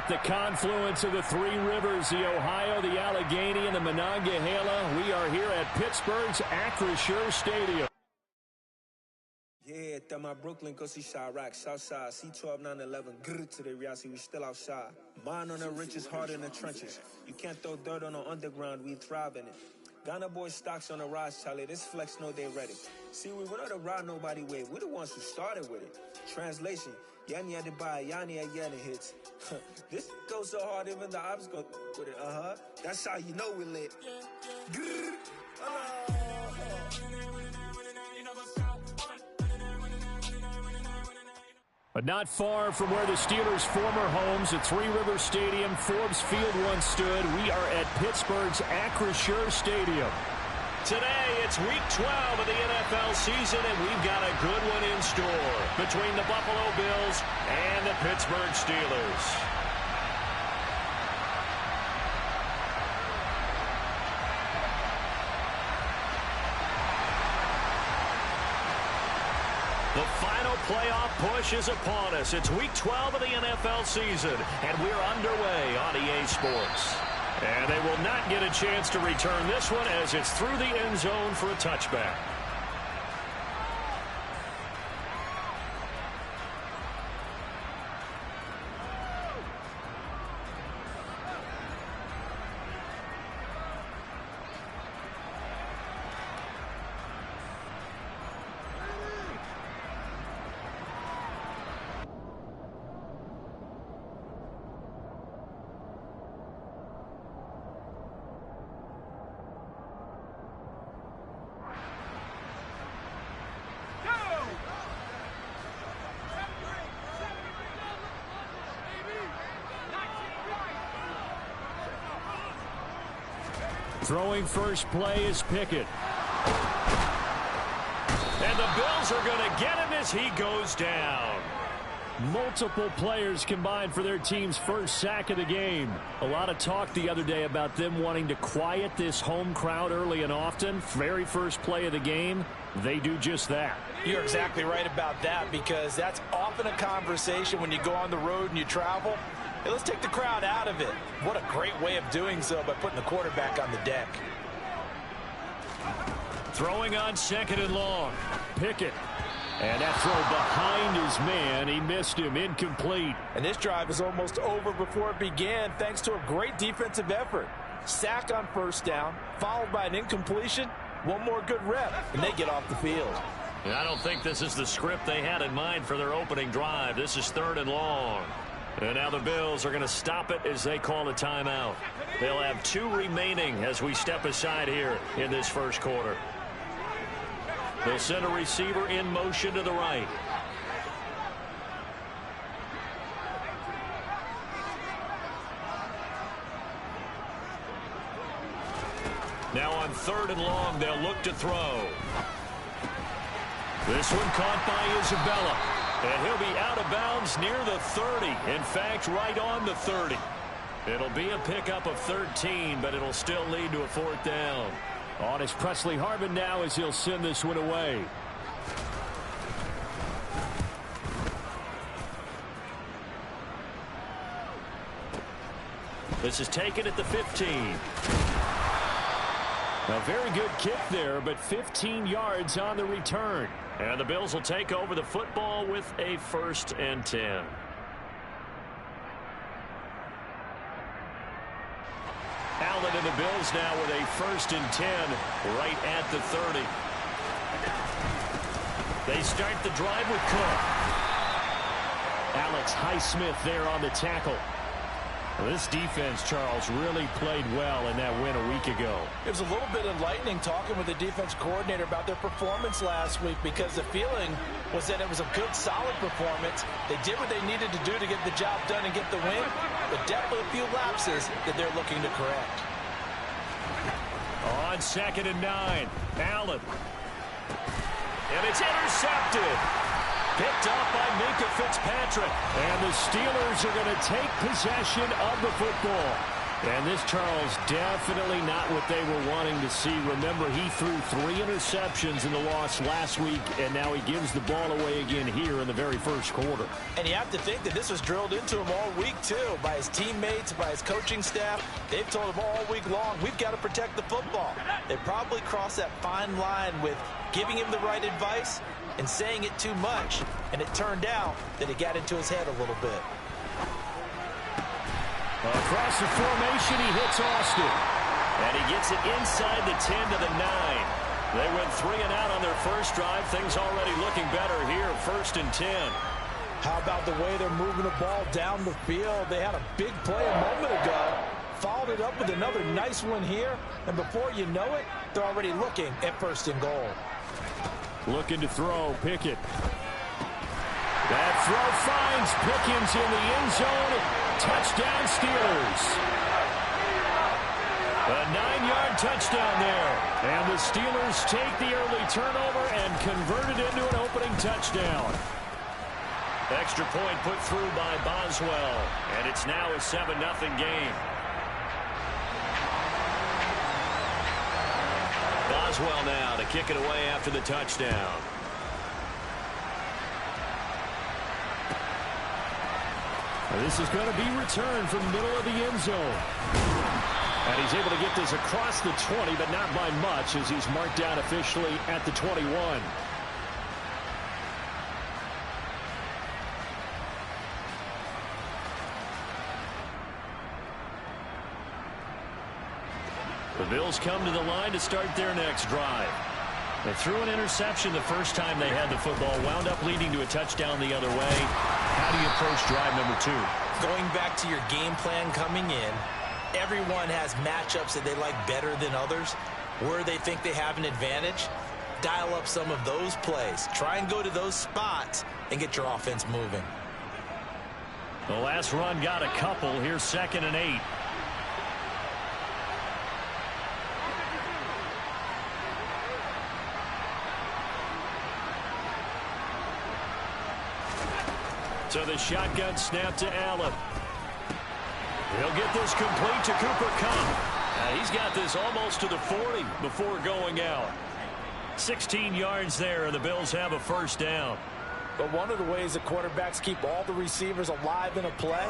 At the confluence of the three rivers, the Ohio, the Allegheny, and the Monongahela, we are here at Pittsburgh's Acrisure Stadium. Yeah, that my Brooklyn, go see Chirac, Southside, C12, 911, grrr to the Riasi, we still outside. Mine on the riches, hard in the trenches. You can't throw dirt on the underground, we thrive in it. Ghana boys stocks on the rise, Charlie, this flex know they ready. See, we not to ride nobody wave, we the ones who started with it. Translation, Yanni had to buy, Yanni had Yanni hits. This goes so hard, even the ops go with it, That's how you know we lit. Grrr, But not far from where the Steelers' former homes at Three Rivers Stadium, Forbes Field once stood, we are at Pittsburgh's Acrisure Stadium. Today, it's Week 12 of the NFL season, and we've got a good one in store between the Buffalo Bills and the Pittsburgh Steelers. The final playoff push is upon us. It's Week 12 of the NFL season, and we're underway on EA Sports. And they will not get a chance to return this one as it's through the end zone for a touchback. Throwing first play is Pickett. And the Bills are going to get him as he goes down. Multiple players combined for their team's first sack of the game. A lot of talk the other day about them wanting to quiet this home crowd early and often. Very first play of the game, they do just that. You're exactly right about that, because that's often a conversation when you go on the road and you travel. Hey, let's take the crowd out of it. What a great way of doing so by putting the quarterback on the deck. Throwing on second and long. Pickett. And that throw behind his man. He missed him. Incomplete. And this drive is almost over before it began thanks to a great defensive effort. Sack on first down, followed by an incompletion. One more good rep, and they get off the field. And I don't think this is the script they had in mind for their opening drive. This is third and long. And now the Bills are going to stop it as they call a timeout. They'll have 2 remaining as we step aside here in this first quarter. They'll send a receiver in motion to the right. Now on third and long, they'll look to throw. This one caught by Isabella. And he'll be out of bounds near the 30. In fact, right on the 30. It'll be a pickup of 13, but it'll still lead to a fourth down. On is Presley Harvin now as he'll send this one away. This is taken at the 15. A very good kick there, but 15 yards on the return. And the Bills will take over the football with a 1st and 10. Allen and the Bills now with a 1st and 10 right at the 30. They start the drive with Cook. Alex Highsmith there on the tackle. Well, this defense, Charles, really played well in that win a week ago. It was a little bit enlightening talking with the defense coordinator about their performance last week, because the feeling was that it was a good, solid performance. They did what they needed to do to get the job done and get the win, but definitely a few lapses that they're looking to correct. On 2nd and 9, Allen. And it's intercepted. Picked up by Minkah Fitzpatrick. And the Steelers are going to take possession of the football. And this, Charles, definitely not what they were wanting to see. Remember, he threw 3 interceptions in the loss last week, and now he gives the ball away again here in the very first quarter. And you have to think that this was drilled into him all week, too, by his teammates, by his coaching staff. They've told him all week long, we've got to protect the football. They probably crossed that fine line with giving him the right advice and saying it too much, and it turned out that it got into his head a little bit. Across the formation, he hits Austin. And he gets it inside the 10 to the 9. They went 3 and out on their first drive. Things already looking better here, 1st and 10. How about the way they're moving the ball down the field? They had a big play a moment ago, followed it up with another nice one here, and before you know it, they're already looking at 1st and goal. Looking to throw, Pickett. That throw finds Pickens in the end zone. Touchdown, Steelers. A 9-yard touchdown there. And the Steelers take the early turnover and convert it into an opening touchdown. Extra point put through by Boswell. And it's now a 7-0 game. Boswell now to kick it away after the touchdown. This is going to be returned from the middle of the end zone. And he's able to get this across the 20, but not by much, as he's marked down officially at the 21. The Bills come to the line to start their next drive. They threw an interception the first time they had the football, wound up leading to a touchdown the other way. How do you approach drive number 2? Going back to your game plan coming in, everyone has matchups that they like better than others. Where they think they have an advantage, dial up some of those plays. Try and go to those spots and get your offense moving. The last run got a couple. Here's 2nd and 8. So the shotgun snap to Allen. He'll get this complete to Cooper Kupp. He's got this almost to the 40 before going out. 16 yards there, and the Bills have a 1st down. But one of the ways the quarterbacks keep all the receivers alive in a play,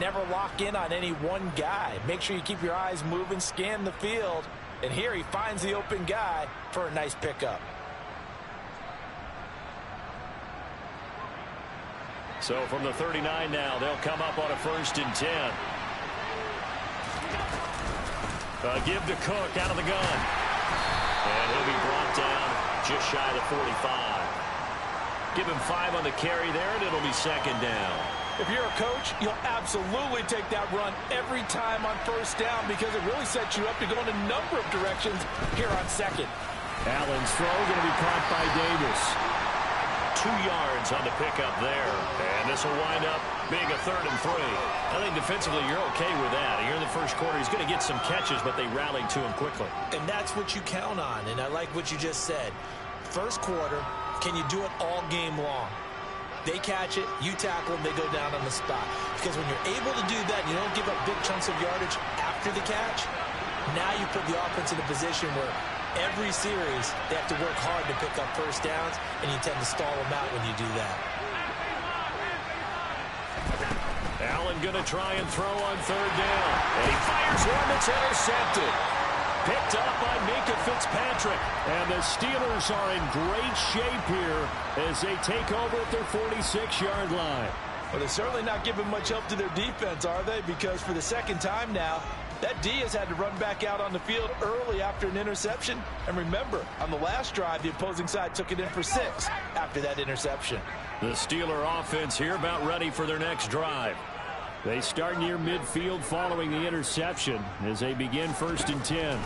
never lock in on any one guy. Make sure you keep your eyes moving, scan the field, and here he finds the open guy for a nice pickup. So from the 39 now, they'll come up on a 1st and 10. Give to Cook out of the gun. And he'll be brought down just shy of the 45. Give him 5 on the carry there, and it'll be 2nd down. If you're a coach, you'll absolutely take that run every time on 1st down because it really sets you up to go in a number of directions here on 2nd. Allen's throw going to be caught by Davis. 2 yards on the pickup there. And this will wind up being a 3rd and 3. I think defensively you're okay with that. Here in the first quarter, he's going to get some catches, but they rallied to him quickly. And that's what you count on, and I like what you just said. First quarter, can you do it all game long? They catch it, you tackle them, they go down on the spot. Because when you're able to do that, you don't give up big chunks of yardage after the catch, now you put the offense in a position where every series, they have to work hard to pick up 1st downs, and you tend to stall them out when you do that. Allen going to try and throw on 3rd down. And he fires one that's intercepted. Picked up by Minkah Fitzpatrick. And the Steelers are in great shape here as they take over at their 46-yard line. Well, they're certainly not giving much help to their defense, are they? Because for the 2nd time now, that D has had to run back out on the field early after an interception. And remember, on the last drive, the opposing side took it in for 6 after that interception. The Steeler offense here about ready for their next drive. They start near midfield following the interception as they begin 1st and 10.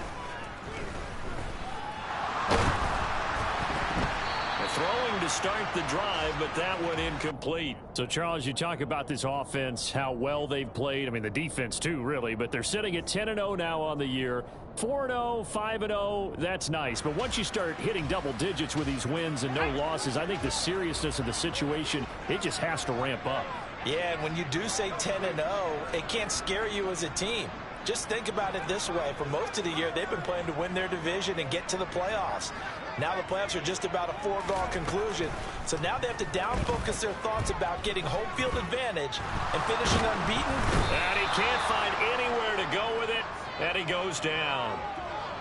Throwing to start the drive, but that one incomplete. So, Charles, you talk about this offense, how well they've played. I mean, the defense, too, really. But they're sitting at 10-0 now on the year. 4-0, 5-0, that's nice. But once you start hitting double digits with these wins and no losses, I think the seriousness of the situation, it just has to ramp up. Yeah, and when you do say 10-0, it can't scare you as a team. Just think about it this way. For most of the year, they've been playing to win their division and get to the playoffs. Now the playoffs are just about a foregone conclusion. So now they have to down-focus their thoughts about getting home field advantage and finishing unbeaten. And he can't find anywhere to go with it, and he goes down.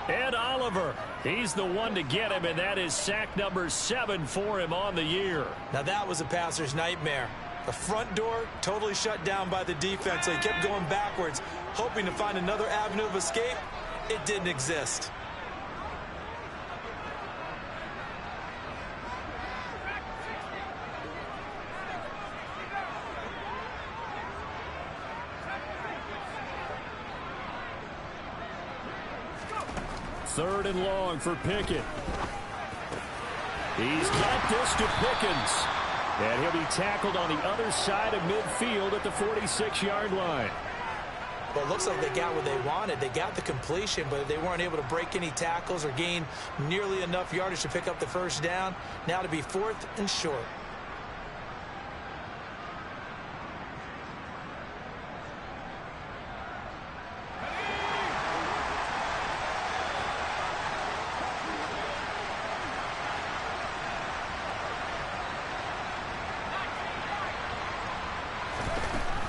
Ed Oliver, he's the one to get him, and that is sack number 7 for him on the year. Now that was a passer's nightmare. The front door totally shut down by the defense, so he kept going backwards, hoping to find another avenue of escape. It didn't exist. Third and long for Pickett. He's got this to Pickens. And he'll be tackled on the other side of midfield at the 46-yard line. Well, it looks like they got what they wanted. They got the completion, but they weren't able to break any tackles or gain nearly enough yardage to pick up the first down. Now to be 4th and short.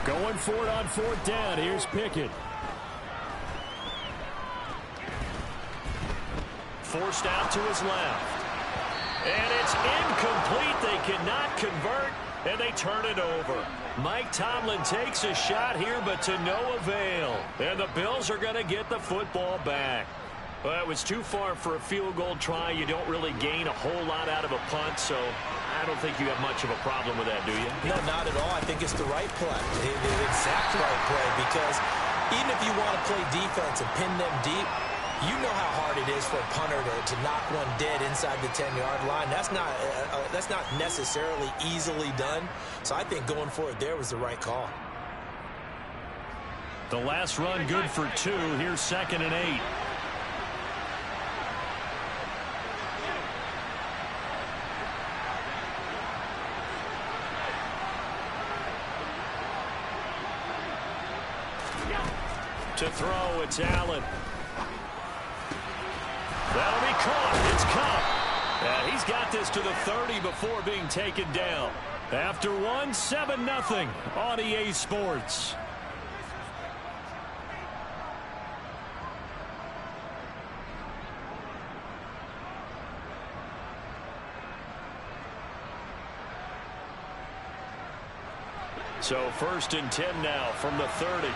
Going for it on 4th down. Here's Pickett. Forced out to his left. And it's incomplete. They cannot convert, and they turn it over. Mike Tomlin takes a shot here, but to no avail. And the Bills are going to get the football back. Well, it was too far for a field goal try. You don't really gain a whole lot out of a punt, so I don't think you have much of a problem with that, do you? No, not at all. I think it's the right play, the exact right play, because even if you want to play defense and pin them deep, you know how hard it is for a punter to knock one dead inside the 10-yard line. That's not necessarily easily done, so I think going for it there was the right call. The last run good for 2. Here's 2nd and 8. To throw, it's Allen. That'll be caught. It's Kupp. And he's got this to the 30 before being taken down. After 7-0 on EA Sports. So 1st and 10 now from the 30.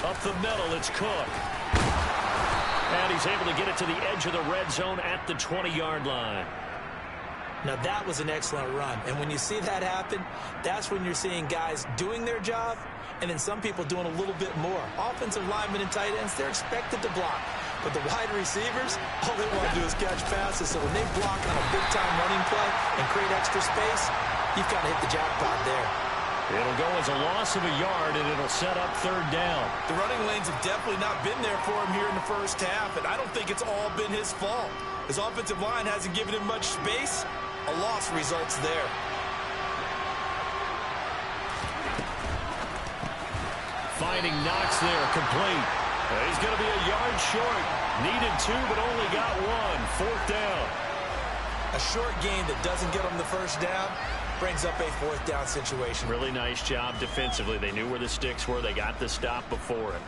Up the middle, it's Cook. And he's able to get it to the edge of the red zone at the 20-yard line. Now that was an excellent run. And when you see that happen, that's when you're seeing guys doing their job and then some people doing a little bit more. Offensive linemen and tight ends, they're expected to block. But the wide receivers, all they want to do is catch passes. So when they block on a big-time running play and create extra space, you've got to hit the jackpot there. It'll go as a loss of a yard, and it'll set up 3rd down. The running lanes have definitely not been there for him here in the first half, and I don't think it's all been his fault. His offensive line hasn't given him much space. A loss results there. Finding Knox there, complete. He's going to be a yard short. Needed 2, but only got 1. 4th down. A short gain that doesn't get him the first down brings up a 4th down situation. Really nice job defensively. They knew where the sticks were. They got the stop before it.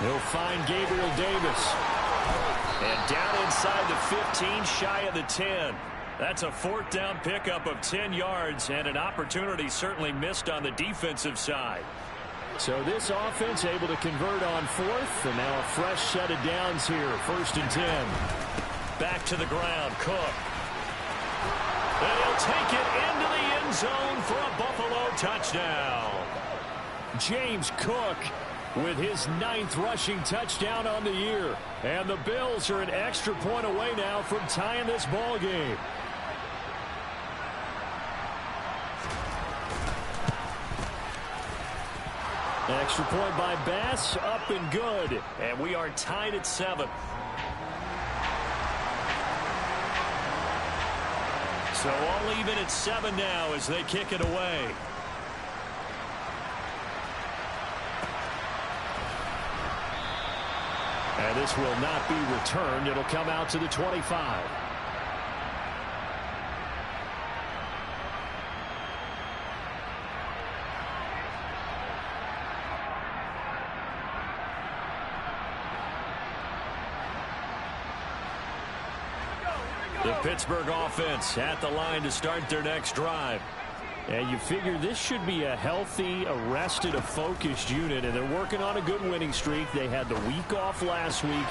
He'll find Gabriel Davis. And down inside the 15, shy of the 10. That's a 4th down pickup of 10 yards and an opportunity certainly missed on the defensive side. So this offense able to convert on 4th, and now a fresh set of downs here. 1st and 10. Back to the ground, Cook. And he'll take it into the end zone for a Buffalo touchdown. James Cook with his 9th rushing touchdown on the year. And the Bills are an extra point away now from tying this ball game. Extra point by Bass, up and good. And we are tied at 7. So all even at 7 now as they kick it away. And this will not be returned. It'll come out to the 25. The Pittsburgh offense at the line to start their next drive. And you figure this should be a healthy, arrested, a focused unit, and they're working on a good winning streak. They had the week off last week.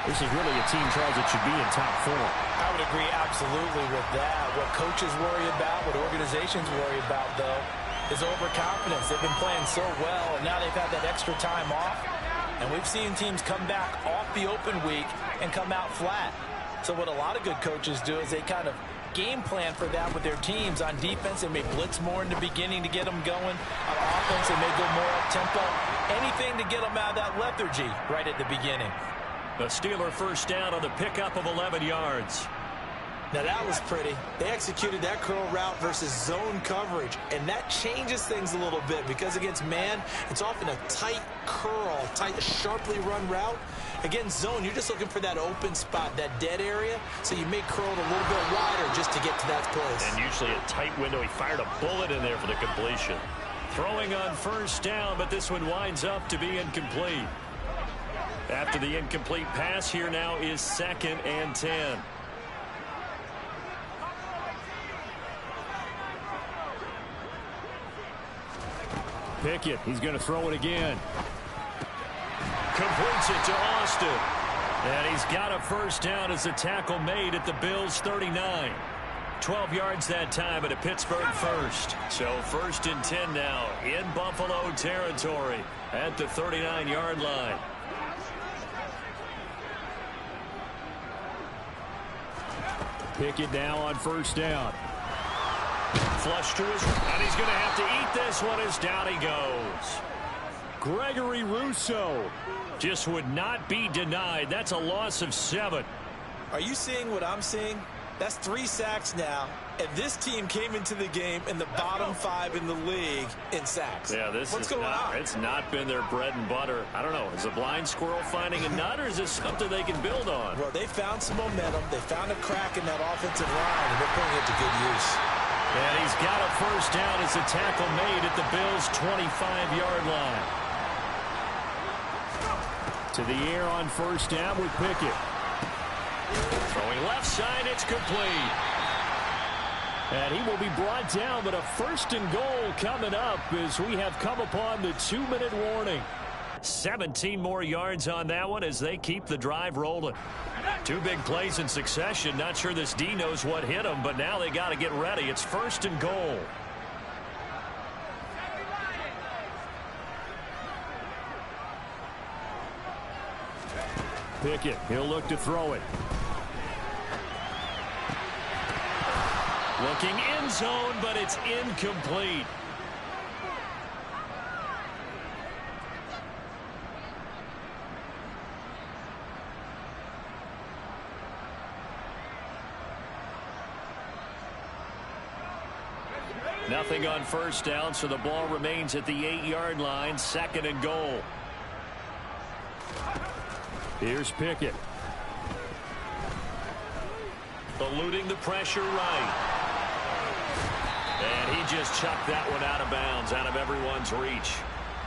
This is really a team, Charles, that should be in top form. I would agree absolutely with that. What coaches worry about, what organizations worry about, though, is overconfidence. They've been playing so well, and now they've had that extra time off. And we've seen teams come back off the open week and come out flat. So what a lot of good coaches do is they kind of game plan for that with their teams. On defense, they may blitz more in the beginning to get them going. On offense, they may go more up-tempo. Anything to get them out of that lethargy right at the beginning. The Steeler first down on the pickup of 11 yards. Now that was pretty. They executed that curl route versus zone coverage, and that changes things a little bit because against man, it's often a tight curl, tight, sharply run route. Against zone, you're just looking for that open spot, that dead area, so you may curl it a little bit wider just to get to that place. And usually a tight window. He fired a bullet in there for the completion. Throwing on first down, but this one winds up to be incomplete. After the incomplete pass, here now is 2nd and 10. Pickett, he's going to throw it again. Completes it to Austin. And he's got a first down as the tackle made at the Bills' 39. 12 yards that time at a Pittsburgh first. So 1st and 10 now in Buffalo territory at the 39-yard line. Pickett now on first down. Flush to his right, and he's going to have to eat this one as down he goes. Gregory Rousseau just would not be denied. That's a loss of 7. Are you seeing what I'm seeing? That's 3 sacks now, and this team came into the game in the bottom 5 in the league in sacks. Yeah, What's going on? It's not been their bread and butter. I don't know. Is a blind squirrel finding a nut, or is this something they can build on? Well, they found some momentum. They found a crack in that offensive line, and they're putting it to good use. And he's got a first down as the tackle made at the Bills' 25-yard line. To the air on first down with Pickett. Throwing left side, it's complete. And he will be brought down, but a 1st and goal coming up as we have come upon the 2-minute warning. 17 more yards on that one as they keep the drive rolling. 2 big plays in succession. Not sure this D knows what hit him, but now they got to get ready. It's 1st and goal. Pickett, he'll look to throw it. Looking end zone, but it's incomplete. Nothing on first down, so the ball remains at the 8-yard line. 2nd and goal. Here's Pickett. Eluding the pressure right. And he just chucked that one out of bounds, out of everyone's reach.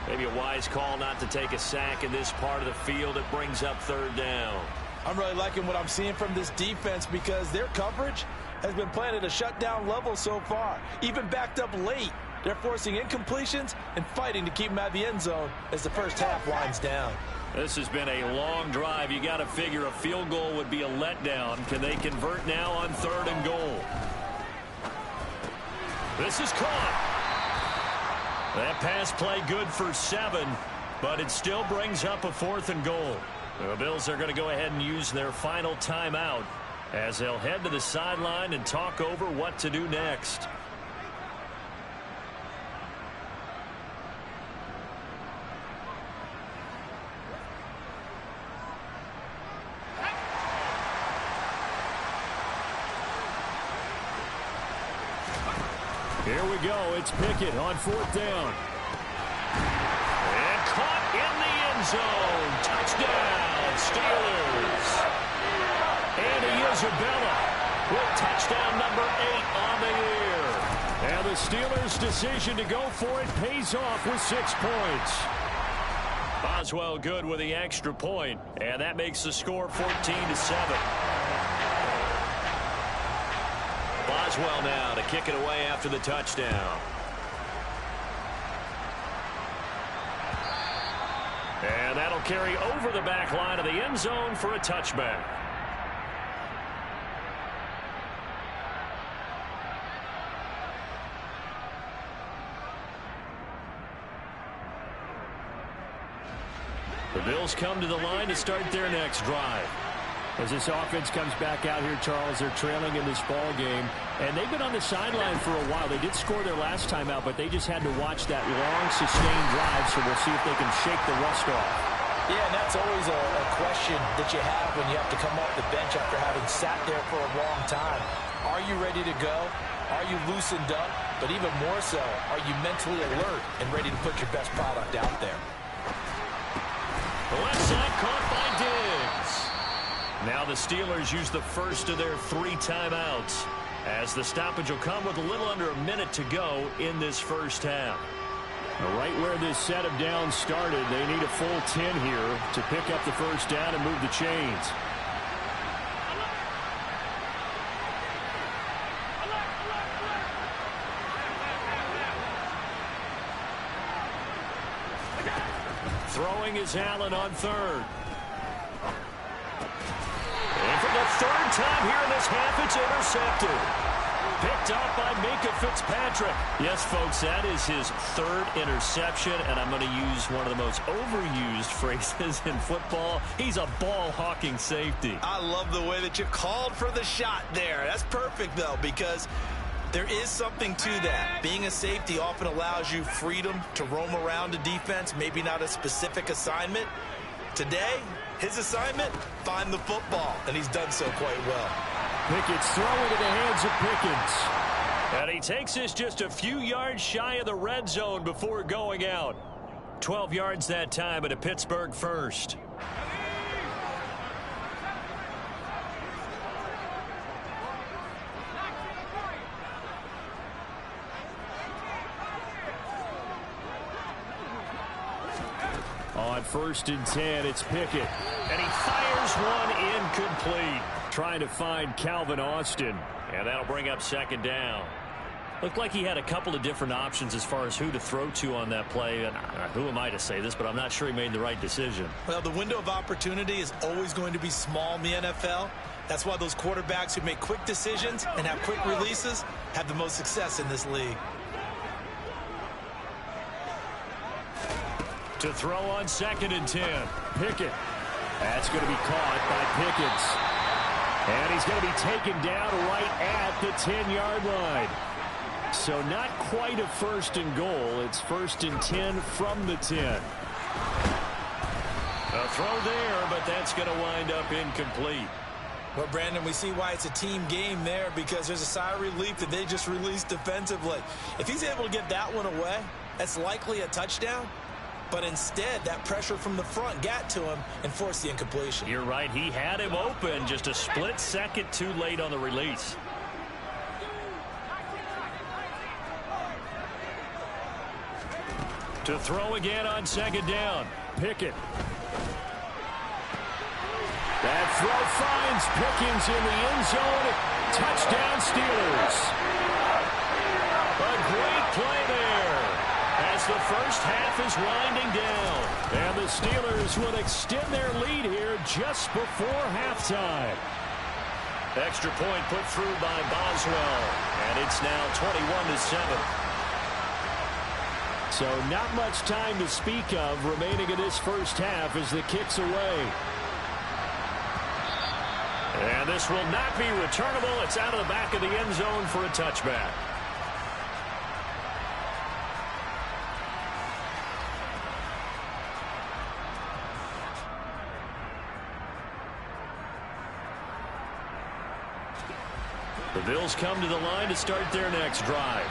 Maybe a wise call not to take a sack in this part of the field. It brings up 3rd down. I'm really liking what I'm seeing from this defense because their coverage has been playing at a shutdown level so far. Even backed up late, they're forcing incompletions and fighting to keep them out of the end zone as the first half winds down. This has been a long drive. You got to figure a field goal would be a letdown. Can they convert now on 3rd and goal? This is caught. That pass play good for 7, but it still brings up a 4th and goal. The Bills are going to go ahead and use their final timeout as they'll head to the sideline and talk over what to do next. Here we go. It's Pickett on 4th down. And caught in the end zone. Touchdown, Steelers. Andy Isabella with touchdown number 8 on the year. And the Steelers' decision to go for it pays off with 6 points. Boswell good with the extra point, and that makes the score 14-7. Boswell now to kick it away after the touchdown. And that'll carry over the back line of the end zone for a touchback. The Bills come to the line to start their next drive. As this offense comes back out here, Charles, they're trailing in this ball game, and they've been on the sideline for a while. They did score their last time out, but they just had to watch that long, sustained drive, so we'll see if they can shake the rust off. Yeah, and that's always a question that you have when you have to come off the bench after having sat there for a long time. Are you ready to go? Are you loosened up? But even more so, are you mentally alert and ready to put your best product out there? The left side caught by Diggs. Now the Steelers use the first of their 3 timeouts, as the stoppage will come with a little under a minute to go in this first half. Right where this set of downs started, they need a full 10 here to pick up the first down and move the chains. Throwing is Allen on 3rd. And for the 3rd time here in this half, it's intercepted. Picked up by Minkah Fitzpatrick. Yes, folks, that is his 3rd interception, and I'm going to use one of the most overused phrases in football. He's a ball-hawking safety. I love the way that you called for the shot there. That's perfect, though, because there is something to that. Being a safety often allows you freedom to roam around a defense, maybe not a specific assignment. Today, his assignment, find the football, and he's done so quite well. Pickett's throwing into the hands of Pickens. And he takes this just a few yards shy of the red zone before going out. 12 yards that time, and a Pittsburgh first. On 1st and 10, it's Pickett. And he fires one incomplete. Trying to find Calvin Austin. And that'll bring up 2nd down. Looked like he had a couple of different options as far as who to throw to on that play. And who am I to say this, but I'm not sure he made the right decision. Well, the window of opportunity is always going to be small in the NFL. That's why those quarterbacks who make quick decisions and have quick releases have the most success in this league. To throw on 2nd and 10. Pickett. That's going to be caught by Pickens. And he's going to be taken down right at the 10-yard line. So not quite a 1st and goal. It's 1st and 10 from the 10. A throw there, but that's going to wind up incomplete. Well, Brandon, we see why it's a team game there, because there's a sigh of relief that they just released defensively. If he's able to get that one away, that's likely a touchdown. But instead, that pressure from the front got to him and forced the incompletion. You're right. He had him open, just a split second too late on the release. To throw again on 2nd down. Pickett. That throw finds Pickens in the end zone. Touchdown, Steelers. A great play there as the first half is winding down. And the Steelers will extend their lead here just before halftime. Extra point put through by Boswell, and it's now 21-7. So not much time to speak of remaining in this first half as the kick's away. And this will not be returnable. It's out of the back of the end zone for a touchback. The Bills come to the line to start their next drive.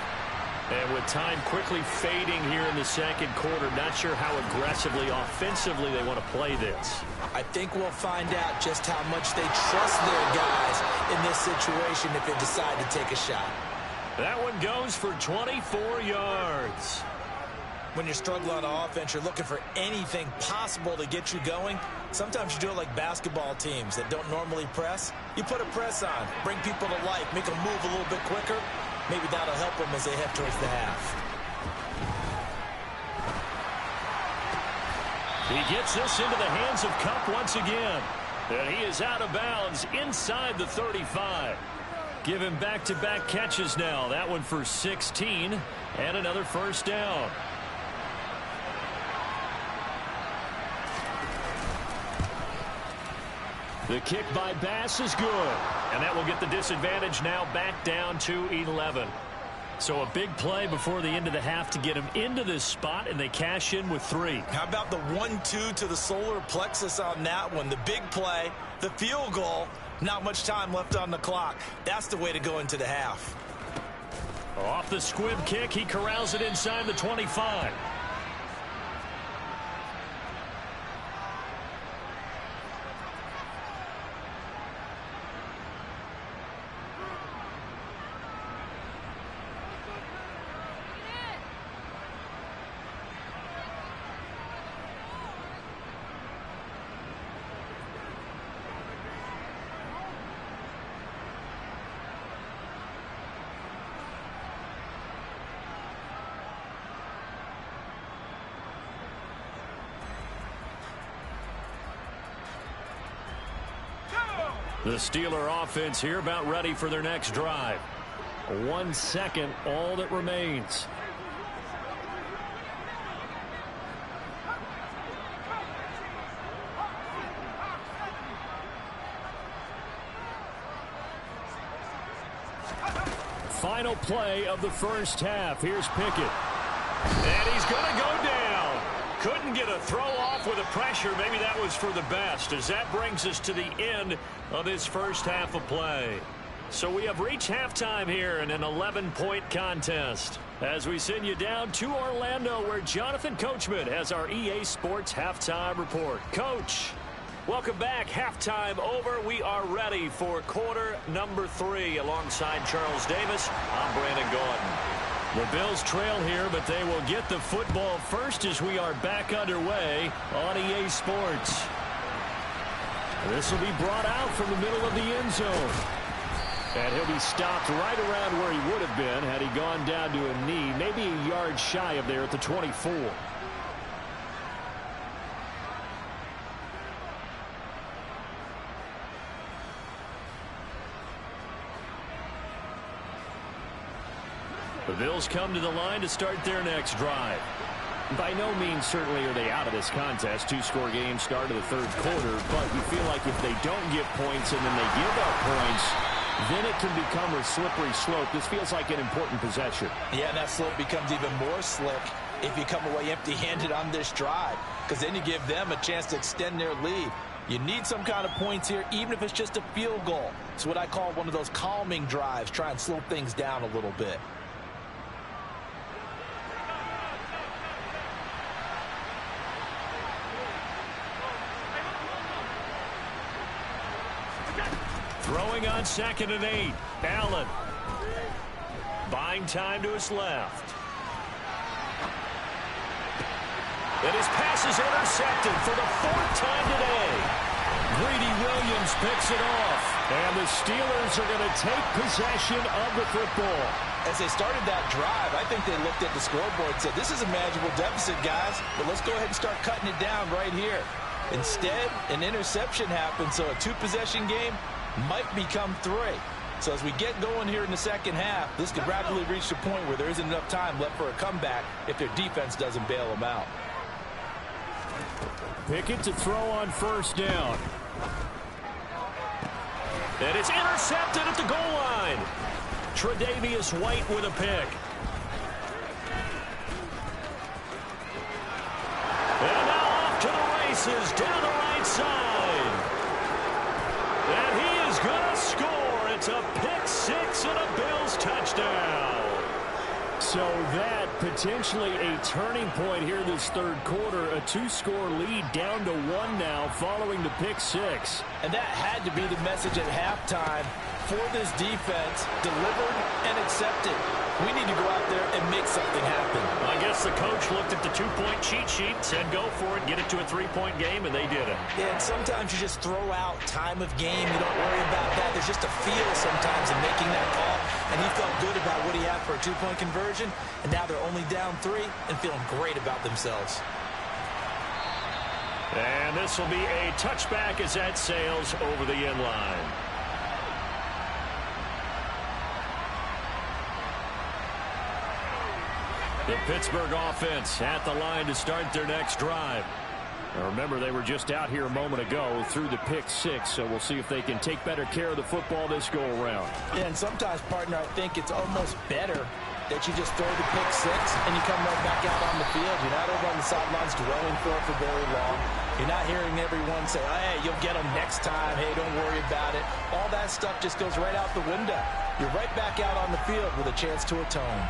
And with time quickly fading here in the second quarter, not sure how aggressively, offensively they want to play this. I think we'll find out just how much they trust their guys in this situation if they decide to take a shot. That one goes for 24 yards. When you're struggling on offense, you're looking for anything possible to get you going. Sometimes you do it like basketball teams that don't normally press. You put a press on, bring people to life, make them move a little bit quicker. Maybe that'll help them as they head towards the half. He gets this into the hands of Kupp once again. And he is out of bounds inside the 35. Give him back-to-back catches now. That one for 16 and another first down. The kick by Bass is good. And that will get the disadvantage now back down to 11. So a big play before the end of the half to get him into this spot, and they cash in with 3. How about the 1-2 to the solar plexus on that one? The big play, the field goal, not much time left on the clock. That's the way to go into the half. Off the squib kick, he corrals it inside the 25. The Steeler offense here about ready for their next drive. 1 second, all that remains. Final play of the first half. Here's Pickett. And he's going to go down. Couldn't get a throw off with the pressure. Maybe that was for the best, as that brings us to the end of this first half of play. So we have reached halftime here in an 11-point contest as we send you down to Orlando, where Jonathan Coachman has our EA Sports Halftime Report. Coach, welcome back. Halftime over. We are ready for quarter number 3. Alongside Charles Davis, I'm Brandon Gaudin. The Bills trail here, but they will get the football first as we are back underway on EA Sports. This will be brought out from the middle of the end zone. And he'll be stopped right around where he would have been had he gone down to a knee, maybe a yard shy of there at the 24. The Bills come to the line to start their next drive. By no means certainly are they out of this contest. 2-score game, start of the third quarter, but you feel like if they don't get points and then they give up points, then it can become a slippery slope. This feels like an important possession. Yeah, and that slope becomes even more slick if you come away empty-handed on this drive, because then you give them a chance to extend their lead. You need some kind of points here, even if it's just a field goal. It's what I call one of those calming drives, try and slow things down a little bit. Throwing on 2nd and 8. Allen. Buying time to his left. And his pass is intercepted for the 4th time today. Greedy Williams picks it off. And the Steelers are going to take possession of the football. As they started that drive, I think they looked at the scoreboard and said, this is a manageable deficit, guys, but let's go ahead and start cutting it down right here. Instead, an interception happened, so a 2-possession game might become 3. So as we get going here in the second half, this could rapidly reach the point where there isn't enough time left for a comeback if their defense doesn't bail them out. Pickett to throw on 1st down. And it's intercepted at the goal line. Tre'Davious White with a pick. And now off to the races down the right side. And he is going to score. It's a pick 6 and a Bills touchdown. So that potentially a turning point here this third quarter. A 2-score lead down to 1 now following the pick six. And that had to be the message at halftime for this defense. Delivered and accepted. We need to go out there and make something happen. I guess the coach looked at the 2-point cheat sheet, said go for it, get it to a 3-point game, and they did it. Yeah, and sometimes you just throw out time of game. You don't worry about that. There's just a feel sometimes in making that call, and he felt good about what he had for a 2-point conversion, and now they're only down 3 and feeling great about themselves. And this will be a touchback as that sails over the end line. The Pittsburgh offense at the line to start their next drive. Now remember, they were just out here a moment ago through the pick six, so we'll see if they can take better care of the football this go-around. Yeah, and sometimes, partner, I think it's almost better that you just throw the pick six and you come right back out on the field. You're not over on the sidelines dwelling for it for very long. You're not hearing everyone say, hey, you'll get them next time. Hey, don't worry about it. All that stuff just goes right out the window. You're right back out on the field with a chance to atone.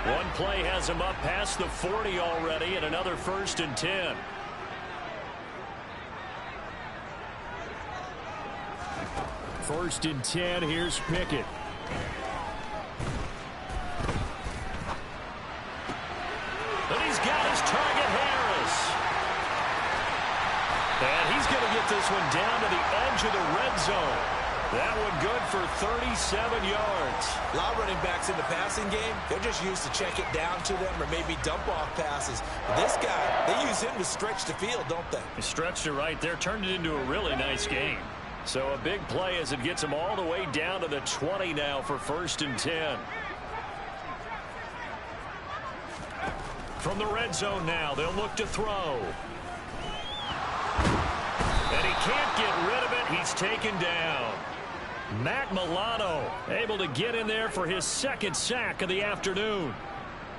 One play has him up past the 40 already, and another 1st and 10. First and 10, here's Pickett. And he's got his target, Harris. And he's going to get this one down to the edge of the red zone. That one good for 37 yards. A lot of running backs in the passing game, they're just used to check it down to them or maybe dump off passes. But this guy, they use him to stretch the field, don't they? He stretched it right there, turned it into a really nice game. So a big play as it gets him all the way down to the 20 now for 1st and 10. From the red zone now, they'll look to throw. And he can't get rid of it. He's taken down. Matt Milano able to get in there for his 2nd sack of the afternoon.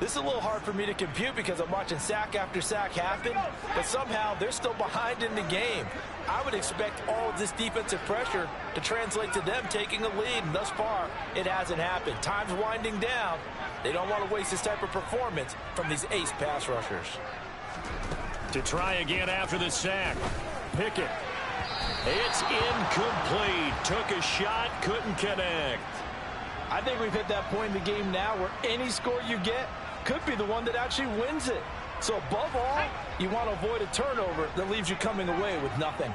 This is a little hard for me to compute because I'm watching sack after sack happen, but somehow they're still behind in the game. I would expect all of this defensive pressure to translate to them taking a lead, and thus far, it hasn't happened. Time's winding down. They don't want to waste this type of performance from these ace pass rushers. To try again after the sack. Pickett. It's incomplete. Took a shot, couldn't connect. I think we've hit that point in the game now where any score you get could be the one that actually wins it. So above all, you want to avoid a turnover that leaves you coming away with nothing.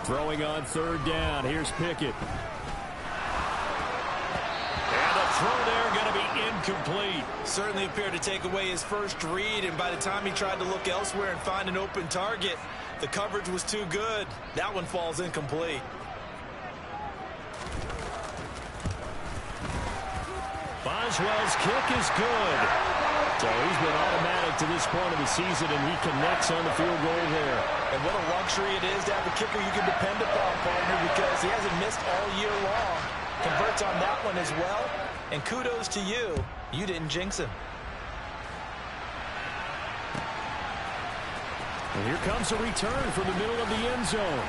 Throwing on 3rd down. Here's Pickett. And the throw there going to be incomplete. Certainly appeared to take away his first read, and by the time he tried to look elsewhere and find an open target, the coverage was too good. That one falls incomplete. Boswell's kick is good. So he's been automatic to this point of the season, and he connects on the field goal there. And what a luxury it is to have a kicker you can depend upon, partner, because he hasn't missed all year long. Converts on that one as well. And kudos to you. You didn't jinx him. And here comes a return from the middle of the end zone.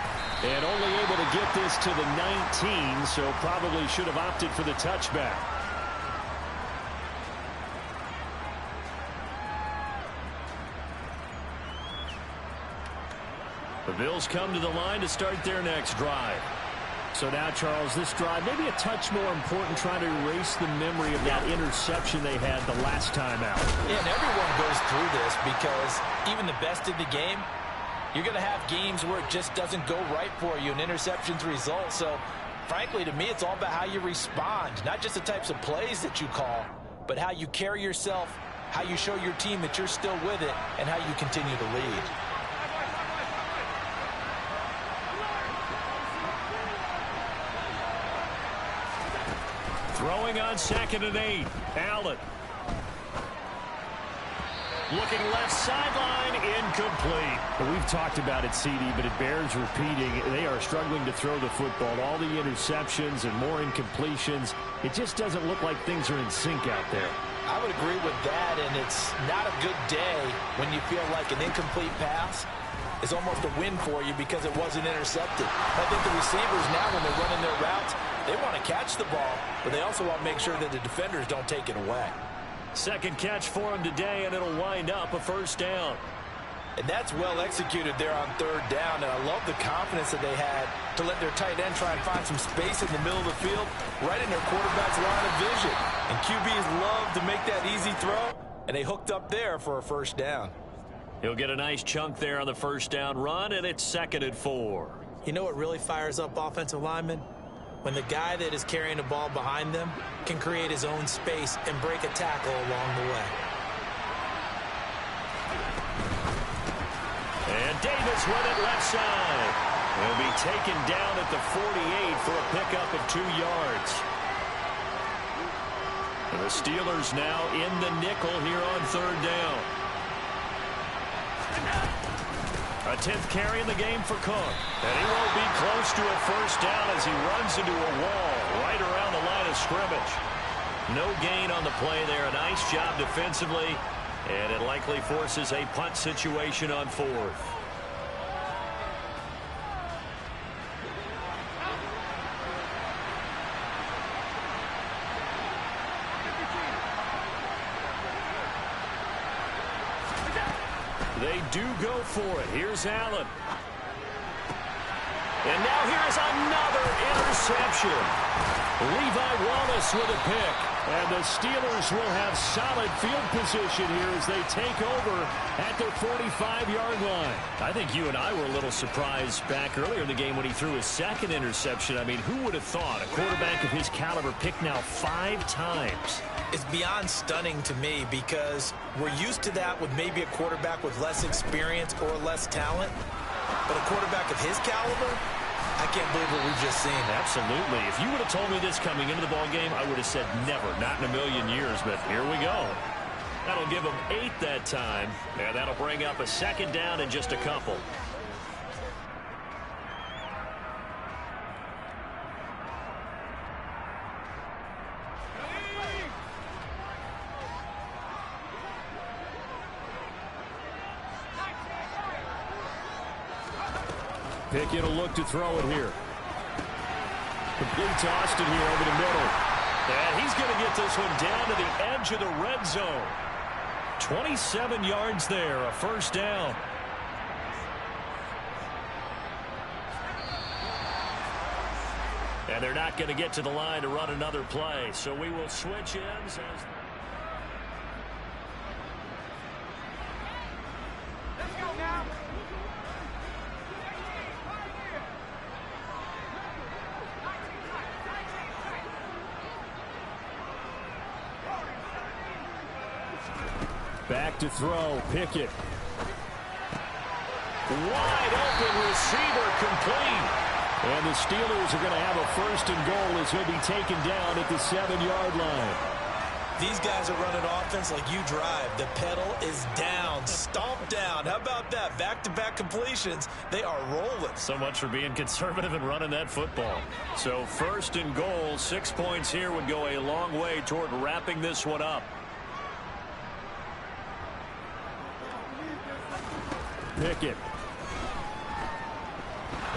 And only able to get this to the 19, so probably should have opted for the touchback. The Bills come to the line to start their next drive. So now, Charles, this drive maybe a touch more important, trying to erase the memory of that interception they had the last time out. Yeah, and everyone goes through this because even the best in the game, you're going to have games where it just doesn't go right for you, and interceptions result. So, frankly, to me, it's all about how you respond, not just the types of plays that you call, but how you carry yourself, how you show your team that you're still with it, and how you continue to lead. Throwing on 2nd and 8. Allen. Looking left sideline, incomplete. Well, we've talked about it, CD, but it bears repeating. They are struggling to throw the football. All the interceptions and more incompletions. It just doesn't look like things are in sync out there. I would agree with that, and it's not a good day when you feel like an incomplete pass is almost a win for you because it wasn't intercepted. I think the receivers now, when they're running their routes, they want to catch the ball, but they also want to make sure that the defenders don't take it away. Second catch for him today, and it'll wind up a first down. And that's well executed there on third down, and I love the confidence that they had to let their tight end try and find some space in the middle of the field, right in their quarterback's line of vision. And QBs love to make that easy throw, and they hooked up there for a first down. He'll get a nice chunk there on the first down run, and it's 2nd and 4. You know what really fires up offensive linemen? When the guy that is carrying the ball behind them can create his own space and break a tackle along the way. And Davis run it left side. He'll be taken down at the 48 for a pickup of 2 yards. And the Steelers now in the nickel here on third down. A 10th carry in the game for Cook. And he won't be close to a first down as he runs into a wall right around the line of scrimmage. No gain on the play there. A nice job defensively. And it likely forces a punt situation on 4th. They do go for it. Here's Allen. And now here's another interception. Levi Wallace with a pick. And the Steelers will have solid field position here as they take over at their 45-yard line. I think you and I were a little surprised back earlier in the game when he threw his second interception. I mean, who would have thought a quarterback of his caliber picked now 5 times? It's beyond stunning to me because we're used to that with maybe a quarterback with less experience or less talent. But a quarterback of his caliber, I can't believe what we've just seen. Absolutely. If you would have told me this coming into the ball game, I would have said never, not in a million years. But here we go. That'll give them 8 that time, and that'll bring up a second down in just a couple. Pickett will look to throw it here. Complete to Austin here over the middle. And he's going to get this one down to the edge of the red zone. 27 yards there, a first down. And they're not going to get to the line to run another play. So we will switch ends. Let's go now. Back to throw, Pickett. Wide open receiver complete. And the Steelers are going to have a first and goal as he'll be taken down at the 7-yard line. These guys are running offense like you drive. The pedal is down, stomped down. How about that? Back-to-back completions. They are rolling. So much for being conservative and running that football. So first and goal, 6 points here would go a long way toward wrapping this one up. Pickett.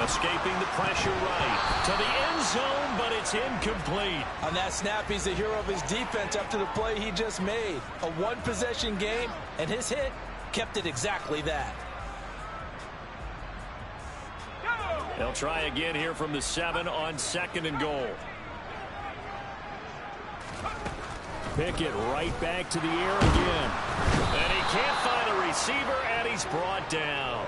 Escaping the pressure right to the end zone, but it's incomplete. On that snap, he's the hero of his defense after the play he just made. A one-possession game, and his hit kept it exactly that. They'll try again here from the 7 on 2nd and goal. Pickett right back to the air again. And he can't find a receiver, and he's brought down.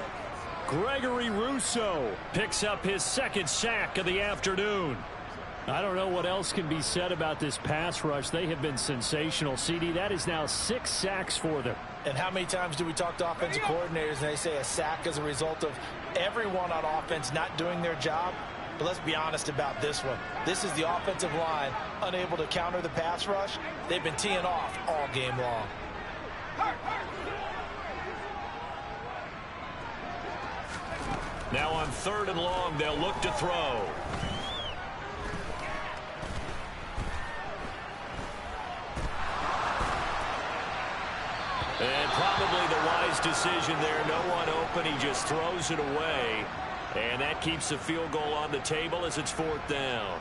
Gregory Rousseau picks up his 2nd sack of the afternoon. I don't know what else can be said about this pass rush. They have been sensational. CD, that is now 6 sacks for them. And how many times do we talk to offensive coordinators and they say a sack is a result of everyone on offense not doing their job? But let's be honest about this one. This is the offensive line unable to counter the pass rush. They've been teeing off all game long. Now on 3rd and long, they'll look to throw. And probably the wise decision there. No one open. He just throws it away. And that keeps the field goal on the table as it's 4th down.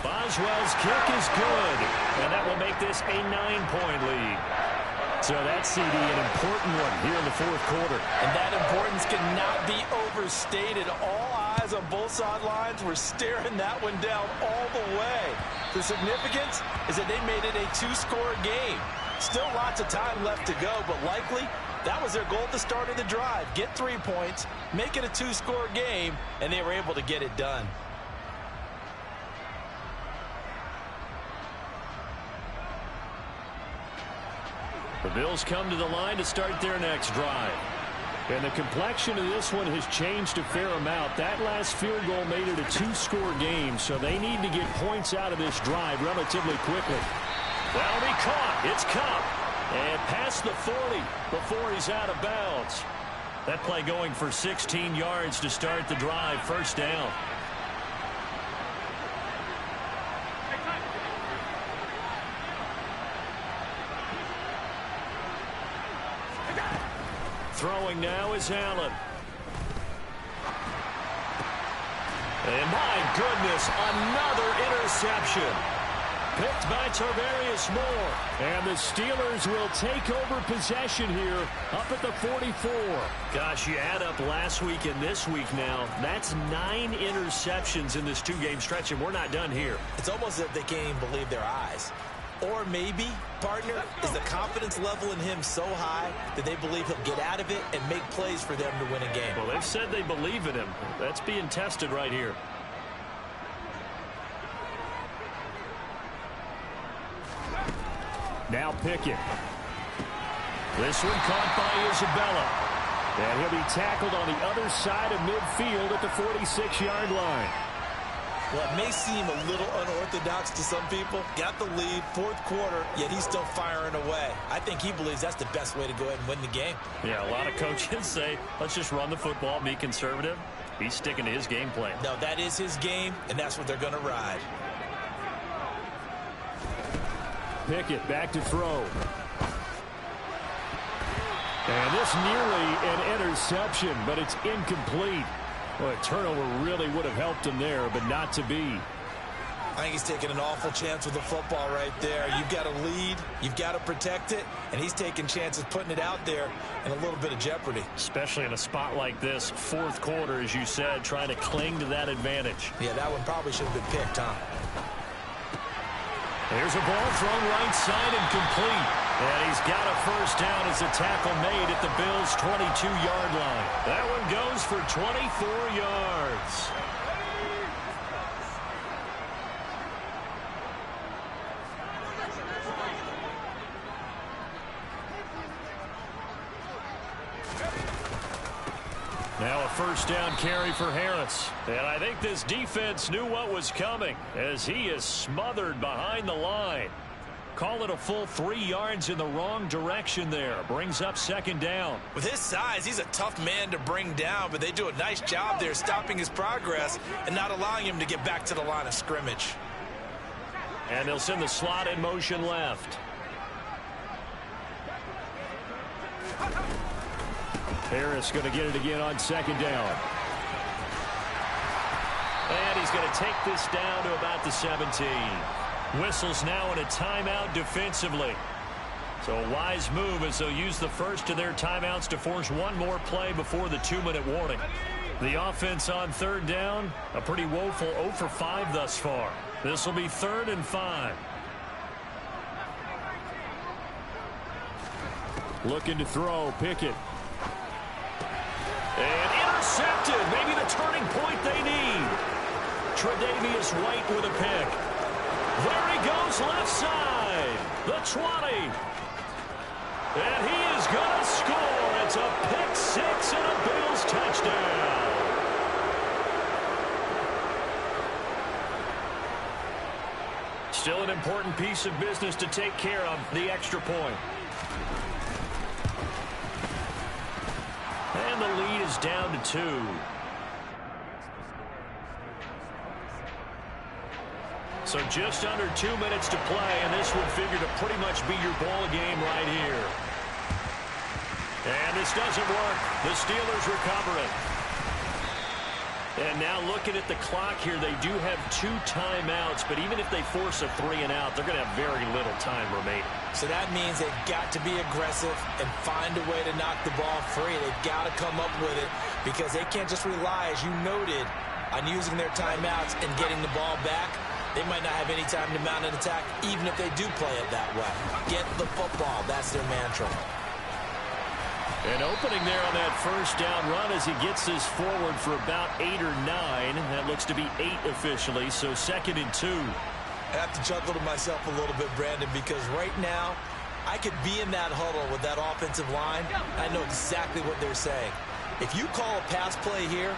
Boswell's kick is good. And that will make this a 9-point lead. So that's, CD, an important one here in the 4th quarter. And that importance cannot be overstated. All eyes on both sidelines were staring that one down all the way. The significance is that they made it a 2-score game. Still lots of time left to go, but likely that was their goal at the start of the drive. Get 3 points, make it a 2-score game, and they were able to get it done. The Bills come to the line to start their next drive. And the complexion of this one has changed a fair amount. That last field goal made it a 2-score game, so they need to get points out of this drive relatively quickly. That'll be caught. It's Kupp. And past the 40 before he's out of bounds. That play going for 16 yards to start the drive. 1st down. Throwing now is Allen. And my goodness, another interception. Picked by Tarvarius Moore. And the Steelers will take over possession here up at the 44. Gosh, you add up last week and this week now. That's 9 interceptions in this 2-game stretch, and we're not done here. It's almost as if they can't even believe their eyes. Or maybe, partner, is the confidence level in him so high that they believe he'll get out of it and make plays for them to win a game. Well, they've said they believe in him. That's being tested right here. Now Pickett. This one caught by Isabella. And he'll be tackled on the other side of midfield at the 46-yard line. Well, it may seem a little unorthodox to some people. Got the lead, 4th quarter, yet he's still firing away. I think he believes that's the best way to go ahead and win the game. Yeah, a lot of coaches say, let's just run the football, be conservative. He's sticking to his game plan. No, that is his game, and that's what they're going to ride. Pickett back to throw. And this nearly an interception, but it's incomplete. Well, a turnover really would have helped him there, but not to be. I think he's taking an awful chance with the football right there. You've got a lead, you've got to protect it, and he's taking chances putting it out there in a little bit of jeopardy. Especially in a spot like this, 4th quarter, as you said, trying to cling to that advantage. Yeah, that one probably should have been picked, huh? There's a ball thrown right side and complete. And he's got a 1st down as a tackle made at the Bills' 22-yard line. That one goes for 24 yards. Now a 1st down carry for Harris. And I think this defense knew what was coming as he is smothered behind the line. Call it a full 3 yards in the wrong direction there. Brings up 2nd down. With his size, he's a tough man to bring down, but they do a nice job there stopping his progress and not allowing him to get back to the line of scrimmage. And they'll send the slot in motion left. Harris going to get it again on 2nd down. And he's going to take this down to about the 17. Whistles now in a timeout defensively. So a wise move as they'll use the first of their timeouts to force one more play before the 2-minute warning. The offense on 3rd down, a pretty woeful 0 for 5 thus far. This will be 3rd and 5. Looking to throw, Pickett. And intercepted. Maybe the turning point they need. Tre'Davious White with a pick. There he goes left side. The 20. And he is going to score. It's a pick 6 and a Bills touchdown. Still an important piece of business to take care of, the extra point. And the lead is down to 2. So just under 2 minutes to play, and this would figure to pretty much be your ball game right here. And this doesn't work. The Steelers recover it. And now looking at the clock here, they do have 2 timeouts, but even if they force a 3-and-out, they're going to have very little time remaining. So that means they've got to be aggressive and find a way to knock the ball free. They've got to come up with it because they can't just rely, as you noted, on using their timeouts and getting the ball back. They might not have any time to mount an attack, even if they do play it that way. Get the football. That's their mantra. An opening there on that first down run as he gets this forward for about 8 or 9. That looks to be 8 officially, so 2nd and 2. I have to chuckle to myself a little bit, Brandon, because right now I could be in that huddle with that offensive line. I know exactly what they're saying. If you call a pass play here,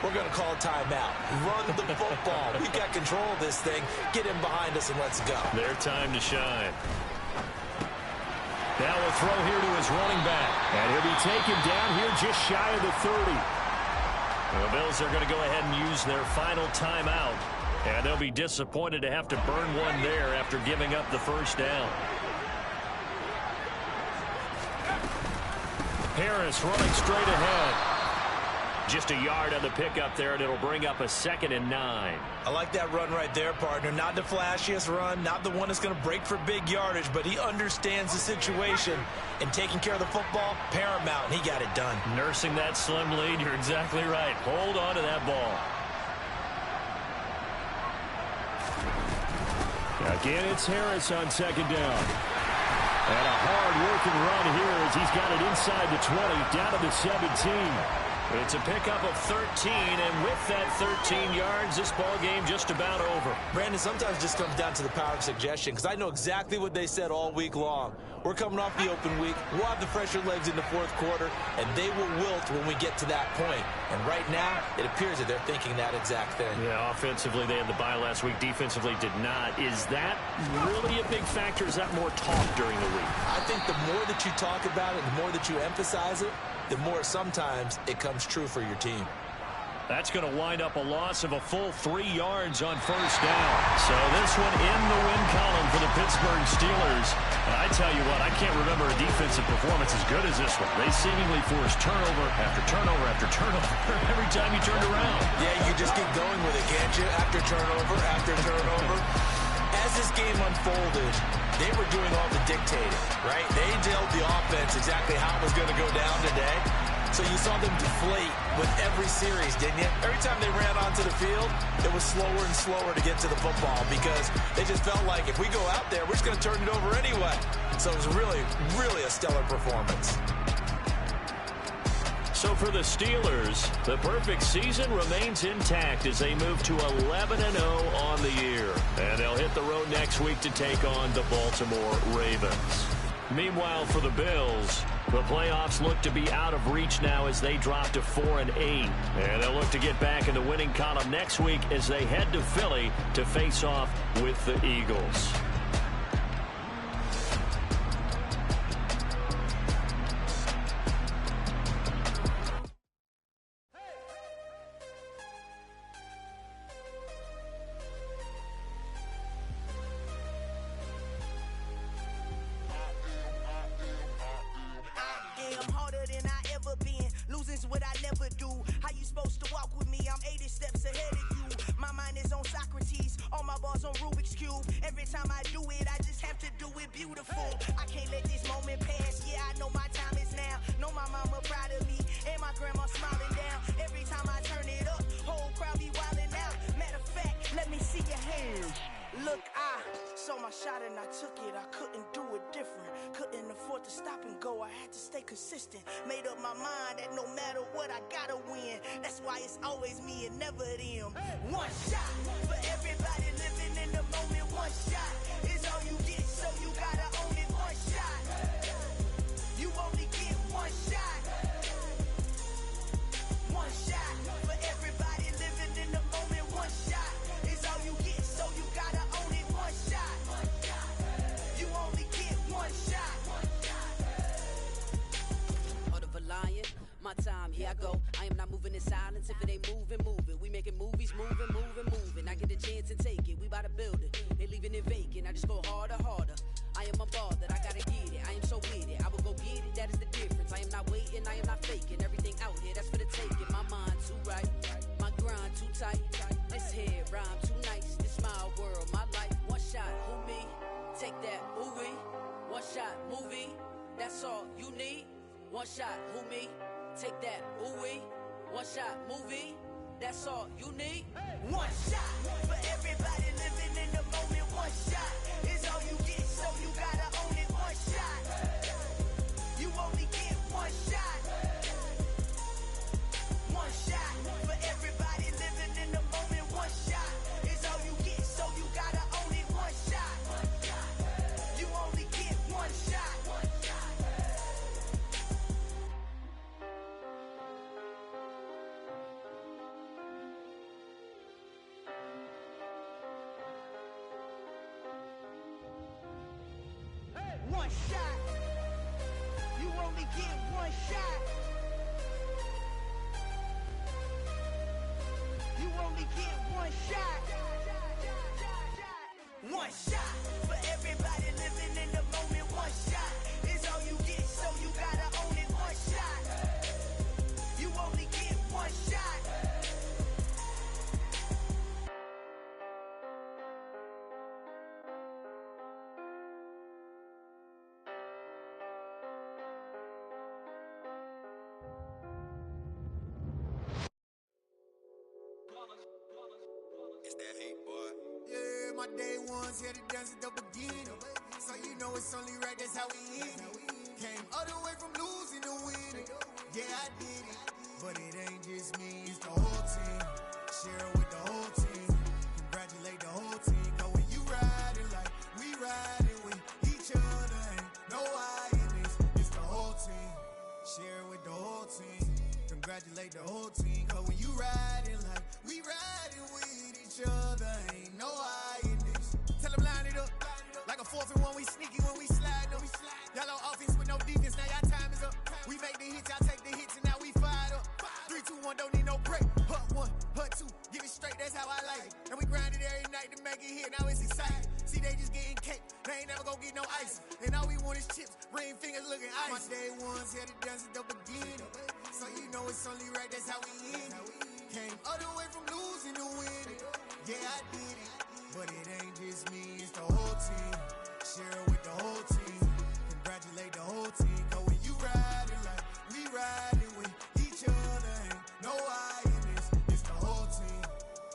we're going to call a timeout. Run the football. We've got control of this thing. Get him behind us and let's go. Their time to shine. Now a throw here to his running back. And he'll be taken down here just shy of the 30. The Bills are going to go ahead and use their final timeout. And they'll be disappointed to have to burn one there after giving up the first down. Harris running straight ahead. Just a yard on the pickup there, and it'll bring up a 2nd and 9. I like that run right there, partner. Not the flashiest run, not the one that's going to break for big yardage, but he understands the situation, and taking care of the football, paramount, and he got it done. Nursing that slim lead, you're exactly right. Hold on to that ball. Again, it's Harris on 2nd down. And a hard-working run here as he's got it inside the 20, down to the 17. It's a pickup of 13, and with that 13 yards, this ball game just about over. Brandon, sometimes it just comes down to the power of suggestion, because I know exactly what they said all week long. We're coming off the open week. We'll have the fresher legs in the 4th quarter, and they will wilt when we get to that point. And right now, it appears that they're thinking that exact thing. Yeah, offensively, they had the bye last week. Defensively, did not. Is that really a big factor? Is that more talk during the week? I think the more that you talk about it, the more that you emphasize it, the more sometimes it comes true for your team. That's going to wind up a loss of a full 3 yards on first down. So this one in the win column for the Pittsburgh Steelers. And I tell you what, I can't remember a defensive performance as good as this one. They seemingly forced turnover after turnover after turnover every time you turned around. Yeah, you just keep going with it, can't you? After turnover after turnover. As this game unfolded, they were doing all the dictating, right? They told the offense exactly how it was going to go down today. So you saw them deflate with every series, didn't you? Every time they ran onto the field, it was slower and slower to get to the football because they just felt like if we go out there, we're just going to turn it over anyway. So it was really, really a stellar performance. So for the Steelers, the perfect season remains intact as they move to 11-0 on the year. And they'll hit the road next week to take on the Baltimore Ravens. Meanwhile, for the Bills, the playoffs look to be out of reach now as they drop to 4-8. And they'll look to get back in the winning column next week as they head to Philly to face off with the Eagles. Made up my mind that no matter what, I gotta win. That's why it's always me and never them. One shot for everybody living in the moment. One shot is all you get, so you gotta own it. One shot, you only get one shot. One shot for everybody living in the moment. One shot is all you get, so you gotta own it. One shot, you only get one shot. My time, here I go. I am not moving in silence. If it ain't moving, move it. We making movies, moving. I get a chance and take it. We bout to build it. They leaving it vacant. I just go harder. I am a ball that I gotta get it. I am so with it. I will go get it. That is the difference. I am not waiting. I am not faking. Everything out here, that's for the taking. My mind too right. My grind too tight. This head rhyme too nice. This my world, my life. One shot, who me? Take that, movie. One shot, movie. That's all you need. One shot, who me? Take that, ooh-wee. One shot, movie. That's all you need. One shot for everybody living in the moment. One shot is all you get, so you gotta own it. One shot. You only get one shot. One shot for everybody living in the moment. One shot is all you get, so you gotta own it. One shot. You only get one shot. One shot. You only get one shot. You only get one shot. One shot for everybody living in the moment. One shot is all you get, so you gotta own it. One shot. You only get one shot. It's that hate, boy. Yeah, my day ones had to dance at the beginning. So you know it's only right, that's how we end it. Came all the way from losing to winning. Yeah, I did it. But it ain't just me, it's the whole team. Share it with the whole team. Congratulate the whole team. Cause when you riding like we riding with each other, ain't no I in this. It's the whole team. Share it with the whole team. Congratulate the whole team. Cause when you riding like we riding with each other, ain't no I in this. Tell them line it up. Like a 4th and 1, we sneaky when we slide them. Y'all on offense with no defense, now y'all time is up. We make the hits, y'all take the hits, and now we fired up. 3, 2, 1, don't need no break. Hut 1, hut 2, get it straight, that's how I like it. And we grind it every night to make it hit, now it's exciting. See, they just getting cake, they ain't never gonna get no ice. And all we want is chips, ring fingers looking ice. My day ones had to dance at the beginning. So you know it's only right, that's how we end it. Came all the way from losing to winning. Yeah, I did it. But it ain't just me, it's the whole team. Share it with the whole team. Congratulate the whole team. Cause when you riding like we riding with each other, ain't no I in this. It's the whole team.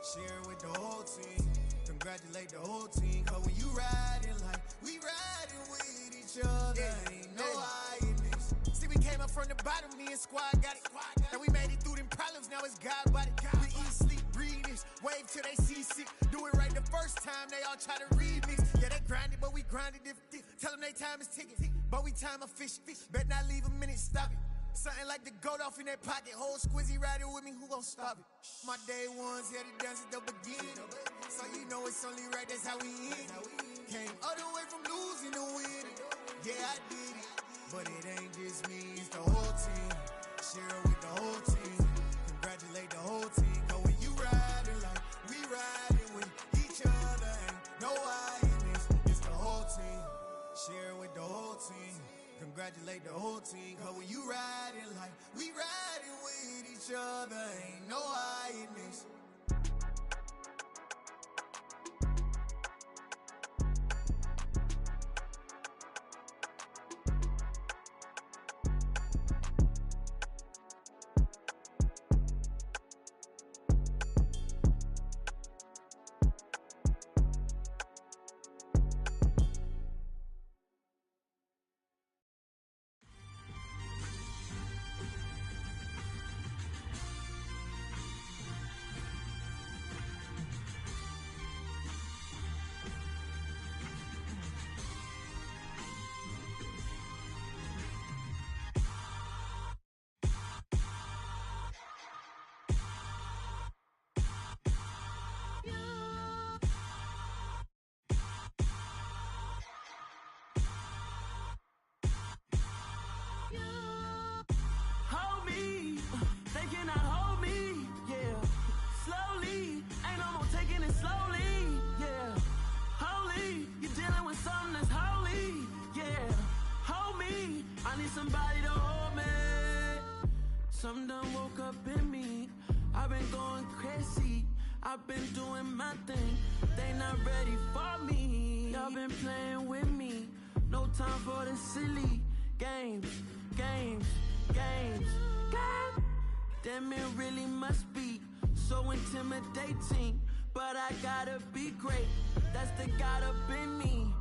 Share it with the whole team. Congratulate the whole team. Cause when you riding like we riding with each other, ain't no I in this. See, we came up from the bottom, me and squad got it. And we made it through them problems, now it's God body. We eat, sleep, breathe this. Wave till they see sick. Do it right the first time, they all try to remix. Yeah, they grinded, but we grinded different. Tell them they time is ticking, but we time a fish. Bet not leave a minute, stop it. Something like the goat off in that pocket. Whole squizzy riding with me, who gon' stop it? My day ones had to dance at the beginning. So you know it's only right, that's how we end it. Came all the way from losing to winning. Yeah, I did it. But it ain't just me, it's the whole team. Share it with the whole team. Congratulate the whole team. Cause when you riding like we riding with each other, ain't no I in this. It's the whole team. Share it with the whole team. Congratulate the whole team. Cause when you riding like we riding with each other, ain't no I in this. somebody to hold me. Something done woke up in me. I've been going crazy. I've been doing my thing. They not ready for me. Y'all been playing with me. No time for the silly games, games, games, games. Damn, it really must be so intimidating. But I gotta be great. That's the God up in me.